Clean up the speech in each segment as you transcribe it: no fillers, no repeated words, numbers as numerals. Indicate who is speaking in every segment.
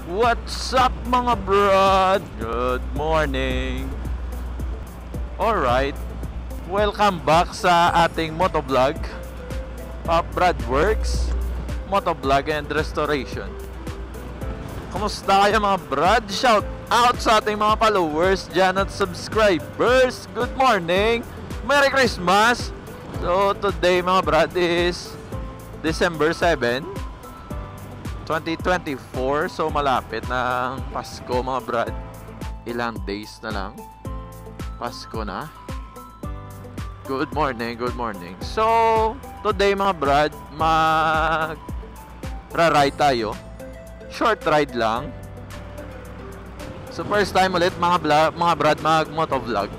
Speaker 1: What's up mga brad? Good morning. Alright, welcome back sa ating motovlog, Brad Works Motovlog and Restoration. Kumusta kayo mga brad? Shout out sa ating mga followers dyan at subscribers. Good morning, Merry Christmas. So today mga brad is December 7, 2024. So malapit na ang Pasko mga brad. Ilang days na lang Pasko na. Good morning, good morning. So today mga brad, ride tayo. Short ride lang. So first time ulit mga brad mag-motovlog.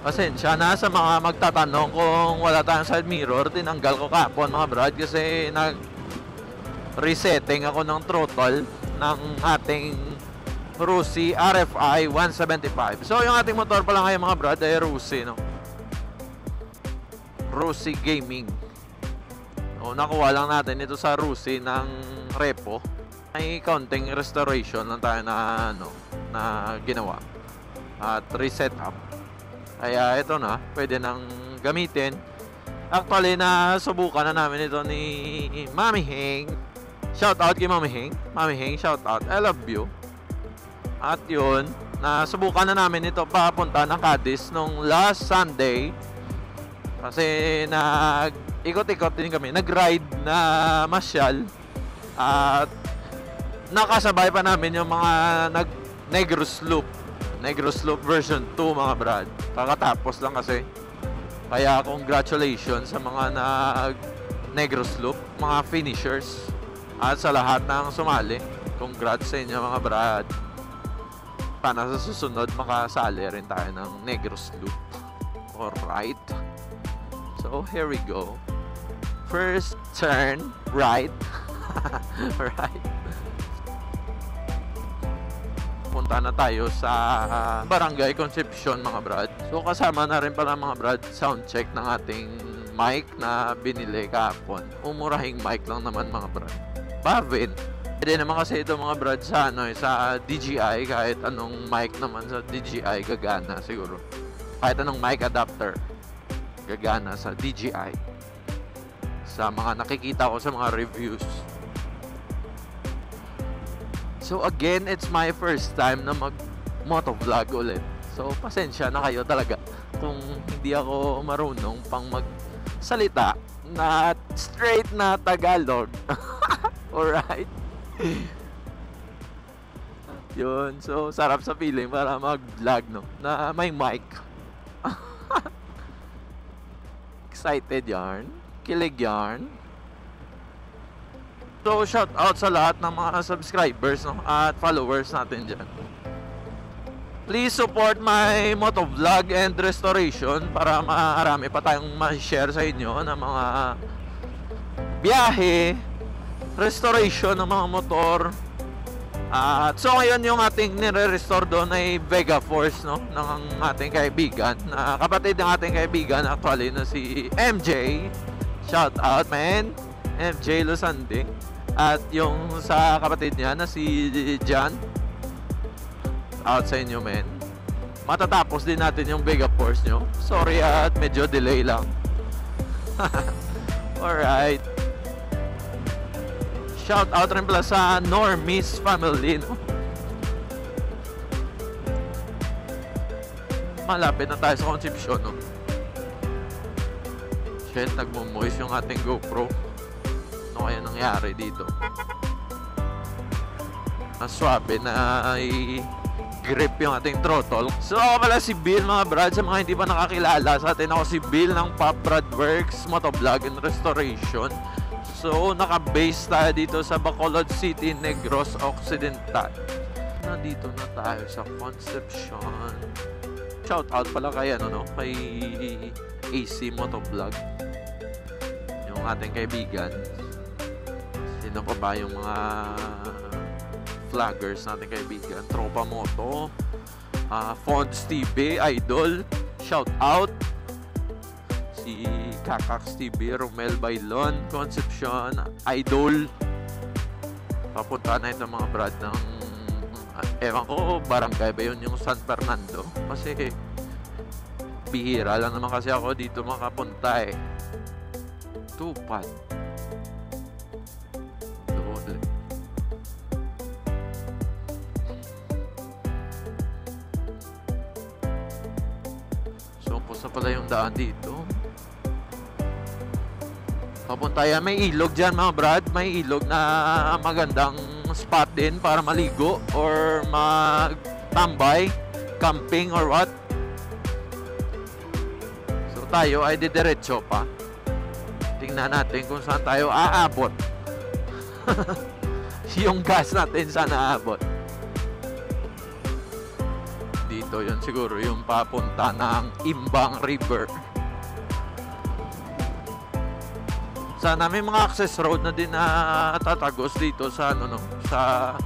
Speaker 1: Pasensya na sa mga magtatanong kung wala tayong side mirror. Tinanggal ko kapon mga brad kasi resetting ako ng throttle ng ating Rusi RFI 175. So yung ating motor pala ngayon mga brad ay Rusi, no? Rusi Gaming. O, nakuha lang natin ito sa Rusi ng repo. May counting restoration lang tayo na ginawa at reset up. Kaya ito na, pwede nang gamitin. Actually, nasubukan na namin ito ni Mami Heng. Shout out kay Mami Heng. Mami Heng, shout out. I love you. At yun, nasubukan na namin ito papunta ng Cadiz nung last Sunday. Kasi ikot-ikot din kami. Nag-ride na masyal. At nakasabay pa namin yung mga Negros Loop. Negros Loop version 2 mga brad. Kakatapos lang kasi. Kaya congratulations sa mga Negros Loop, mga finishers. At sa lahat ng sumali, congrats sa inyo mga brad. Para sa susunod, makasali rin tayo ng Negros Loop. Alright. So, here we go. First turn, right. Right. Punta na tayo sa Barangay Concepcion mga brad. So, kasama na rin pala mga brad, sound check ng ating mic na binili kahapon. Umurahing mic lang naman mga brad. Bavin. Pwede naman kasi ito mga brad sa sa DJI, kahit anong mic naman sa DJI gagana siguro. Kahit anong mic adapter gagana sa DJI. Sa mga nakikita ko sa mga reviews. So again, it's my first time na mag-motovlog ulit. So pasensya na kayo talaga kung hindi ako marunong pang magsalita na straight na Tagalog. Alright. Yun. So, sarap sa feeling para mag-vlog, no? Na may mic. Excited yarn. Kilig yarn. So, shout out sa lahat ng mga subscribers, no? At followers natin dyan. Please support my motovlog and restoration para marami pa tayong ma-share sa inyo ng mga biyahe, restoration ng mga motor. So ngayon yung ating nire-restore doon ay Vega Force, no? Ng ating kaibigan, kapatid ng ating kaibigan actually, na si MJ. Shout out man, MJ Losande. At yung sa kapatid niya na si John, out sa inyo men. Matatapos din natin yung Vega Force nyo. Sorry at medyo delay lang. Alright. Shout out rin pala sa Normies family, no? Malapit na tayo sa Concepcion, no? Shit, nagmo-moist yung ating GoPro. Ano kaya nangyari dito? Swabe na ay grip yung ating throttle. So ako pala si Bill mga brad. Sa mga hindi pa nakakilala sa atin, ako si Bill ng Brad Works Motovlog and Restoration. So, naka-base tayo dito sa Bacolod City, Negros Occidental. Nandito na tayo sa Concepcion. Shout out pala kay kay AC Motovlog. Yung ating kaibigan. Sino pa ba yung mga vloggers nating kaibigan? Tropa Moto, Fonds TV, Idol. Shout out. Si Kakax TV, Romel Bailon, Concepcion, Idol. papunta na ito mga brad ng ewan ko, barangay ba yun yung San Fernando? Kasi bihira lang naman kasi ako dito makapunta eh. Tupad. Dole. So, pusa pala yung daan dito. Papunta yan. May ilog dyan mga brad. May ilog na magandang spot din para maligo or magtambay, camping or what. So tayo ay didiretso pa. Tingnan natin kung saan tayo aabot. Yung gas natin saan aabot. Dito yun siguro yung papunta ng Imbang River. Sana may mga access road na din na tatagos dito sa ano no, sa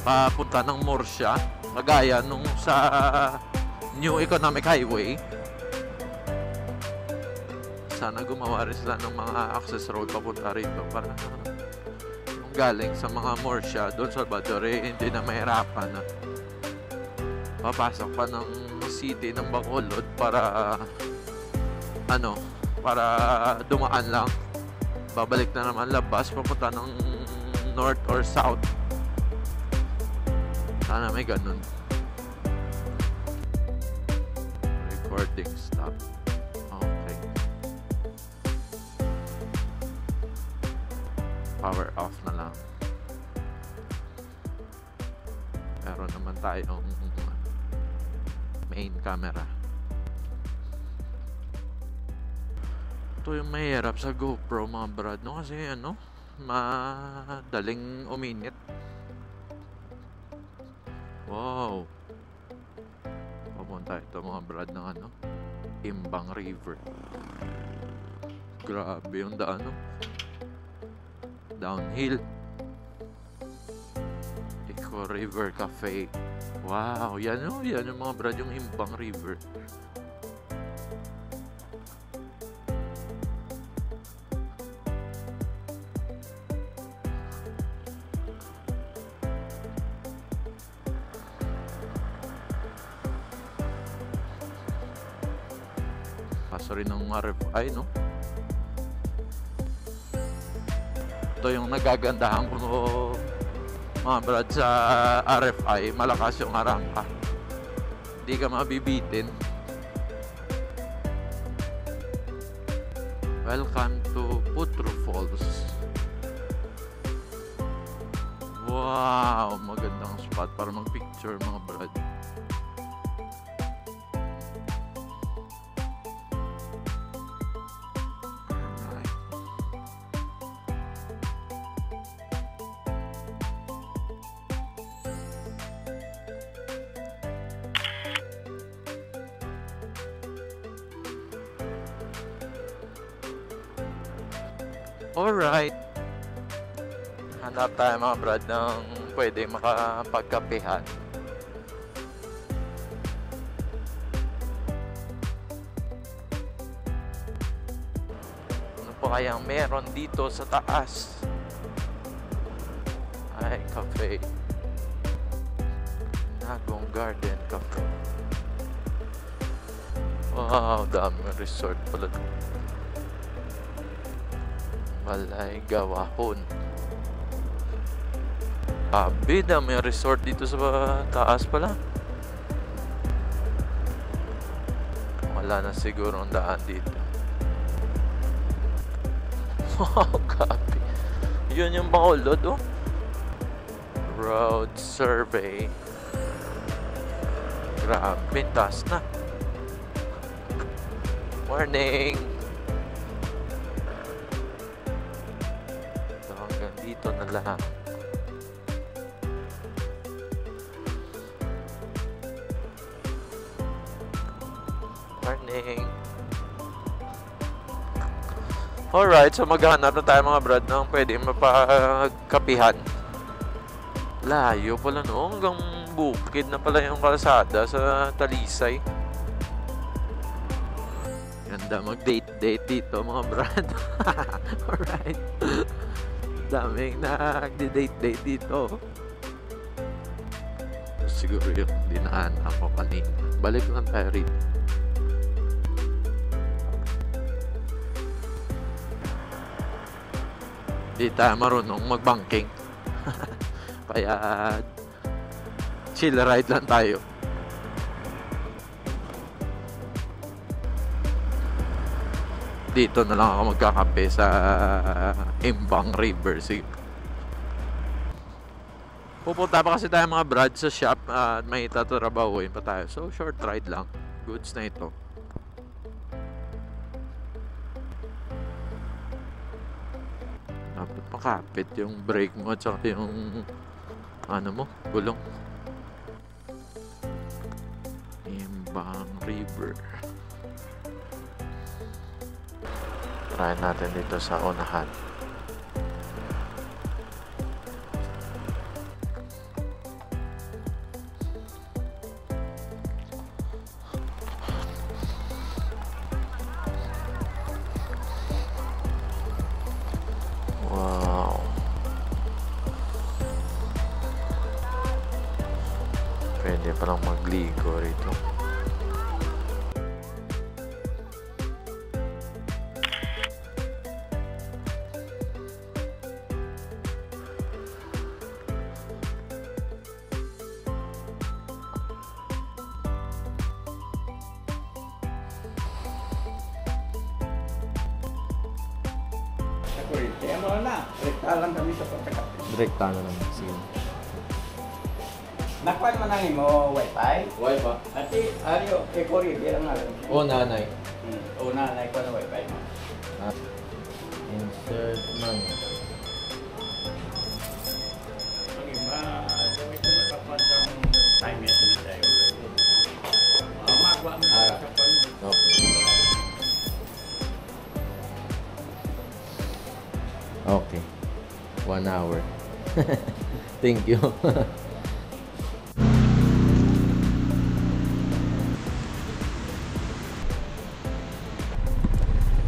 Speaker 1: papunta ng Murcia, kagaya nung sa New Economic Highway. Sana gumawa rin sila ng mga access road papunta rito para yung galing sa mga Murcia doon sa Salvador hindi na mahirapan na papasok pa ng city ng Bacolod para ano, para dumaan lang, babalik na naman labas papunta ng north or south. Sana may ganun. Recording stop. Okay, power off na lang. Meron naman tayong main camera. Ito yung mahirap sa GoPro mga brad, no? Kasi ano, madaling uminit. Wow, papunta ito mga brad ng ano, Imbang River. Grabe yung daan, no? Downhill. Eco River Cafe. Wow, yan yung mga brad, yung Imbang River. Kaso rin ng RFI, no? Ito yung nagagandahan ko mga brad sa RFI. Malakas yung arangka, hindi ka mabibitin. Welcome to Putro Falls. Wow, magandang spot para mag-picture mga brad. Alright, hanap tayo mga brad ng pwede makapagkapehan. Ano po kayang meron dito sa taas? Ay, cafe. Nagong Garden Cafe. Wow, dami resort pala. Balay Gawahon. Abida, may resort dito sa taas pala. Wala na siguro ang daan dito. Wow, copy. Yun yung Bacolod, oh. Road survey. Grabe, taas na. Morning. So, hanggang dito na lang. Morning. Alright, so maghanap na tayo mga brad ng pwede mapagkapihan. Layo pala no, hanggang bukid na pala yung kalsada sa Talisay. Ganda mag-date dito mga brad. Alright. daming nagdi-date dito. Siguro yung dinaan ako kanina. Balik lang tayo rito. Di tayo marunong mag-banking. Kaya chill ride lang tayo. Dito na lang ako magkakape sa Imbang River. Sige. Pupunta pa kasi tayo mga brad sa shop at may tatrabahuin pa tayo. So short ride lang. Goods na ito. Dapat makapit yung brake mo at saka yung ano mo, gulong. Imbang River. Try natin dito sa unahan. Wow. Pwede palang magligo rito.
Speaker 2: Kaya mo na, rekta lang kami sa pagkakat.
Speaker 1: Direkta na lang. Sige.
Speaker 2: Nakuha mo nang mo wifi?
Speaker 1: Wifi.
Speaker 2: Ati, ariyo, ekori, bilang nga lang.
Speaker 1: O nanay.
Speaker 2: Una, naikuha na wifi mo.
Speaker 1: Insert man.
Speaker 2: Okay, gawin ko nakapantang time yan na tayo. Magawa mo na kapag.
Speaker 1: Okay. Okay. 1 hour. Thank you.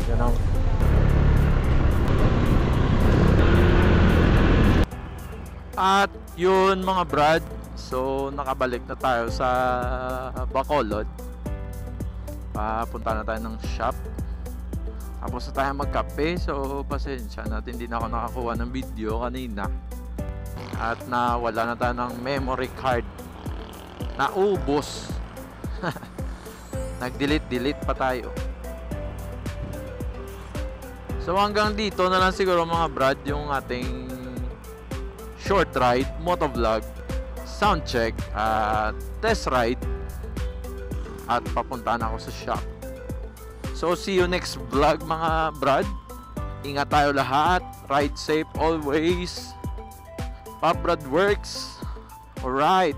Speaker 1: Ganun. At yun mga brad. So nakabalik na tayo sa Bacolod. Papunta na tayo ng shop. Tapos na tayo magkape, so pasensya natin, hindi na ako nakakuha ng video kanina. At nawala na tayo ng memory card. Naubos. Nag-delete pa tayo. So hanggang dito na lang siguro mga brad yung ating short ride, motovlog, sound check, test ride. At papunta na ako sa shop. So see you next vlog mga brad. Ingat tayo lahat. Ride safe always. Pop Brad works. Alright.